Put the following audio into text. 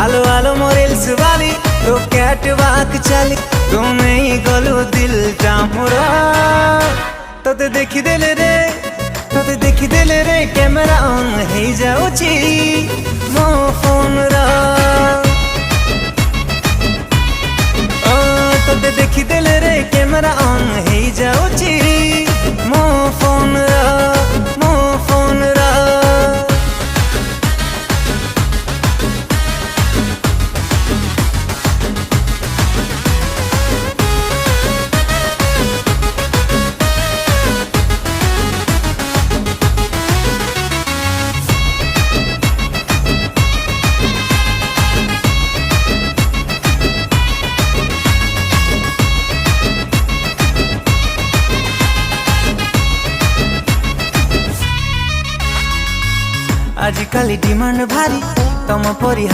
आलो आलो morels वाली तो cat वाक चली तुम्हें गलो दिल टामुरा तोते देखी देले रे कैमरा ऑन हो जाउची मो फोन रा तोते देखी देले रे कैमरा ऑन हो जाउची मो फोन रा आजिकाली डिमांड भारी तम परी